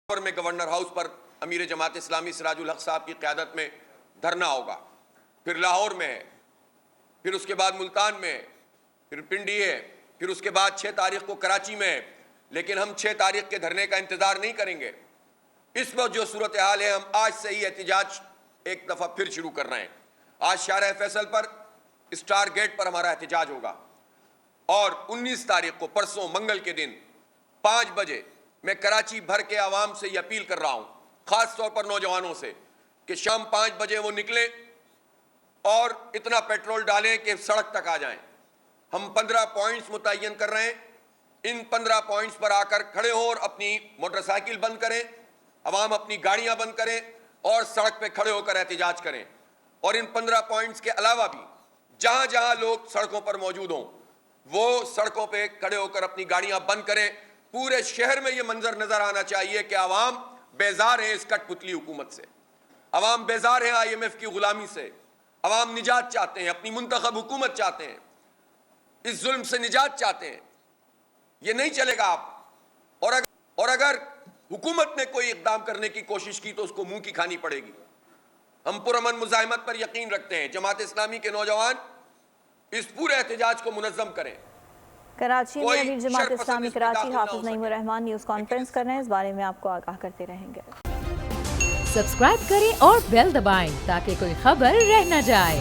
میں governor house پر امیر جماعت اسلامی سراج الحق صاحب کی قیادت میں دھرنا ہوگا، پھر لاہور میں ہے، پھر اس کے بعد ملتان میں ہے، پھر پنڈی ہے، پھر اس کے بعد 6 تاریخ کو کراچی میں ہے۔ لیکن ہم 6 تاریخ کے دھرنے کا انتظار نہیں کریں گے۔ اس وقت جو صورتحال ہے، ہم آج سے ہی احتجاج ایک دفعہ پھر شروع کر رہے ہیں۔ آج شارع فیصل پر اسٹار گیٹ پر ہمارا احتجاج ہوگا، اور 19 تاریخ کو پرسوں منگل کے دن 5 بجے میں کراچی بھر کے عوام سے یہ اپیل کر رہا ہوں، خاص طور پر نوجوانوں سے، کہ شام 5 بجے وہ نکلیں اور اتنا پیٹرول ڈالیں کہ سڑک تک آ جائیں۔ ہم 15 پوائنٹس متعین کر رہے ہیں، ان 15 پوائنٹس پر آ کر کھڑے ہوں اور اپنی موٹر سائیکل بند کریں، عوام اپنی گاڑیاں بند کریں اور سڑک پہ کھڑے ہو کر احتجاج کریں۔ اور ان 15 پوائنٹس کے علاوہ بھی جہاں جہاں لوگ سڑکوں پر موجود ہوں، وہ سڑکوں پہ کھڑے ہو کر اپنی گاڑیاں بند کریں۔ پورے شہر میں یہ منظر نظر آنا چاہیے کہ عوام بیزار ہیں اس کٹ پتلی حکومت سے، عوام بیزار ہیں IMF کی غلامی سے، عوام نجات چاہتے ہیں، اپنی منتخب حکومت چاہتے ہیں، اس ظلم سے نجات چاہتے ہیں۔ یہ نہیں چلے گا آپ، اور اگر حکومت نے کوئی اقدام کرنے کی کوشش کی تو اس کو منہ کی کھانی پڑے گی۔ ہم پرامن مزاحمت پر یقین رکھتے ہیں۔ جماعت اسلامی کے نوجوان اس پورے احتجاج کو منظم کریں۔ کراچی میں امیر جماعت اسلامی کراچی حافظ نعیم الرحمان نیوز کانفرنس کر رہے ہیں، اس بارے میں آپ کو آگاہ کرتے رہیں گے۔ سبسکرائب کریں اور بیل دبائیں تاکہ کوئی خبر رہ نہ جائے۔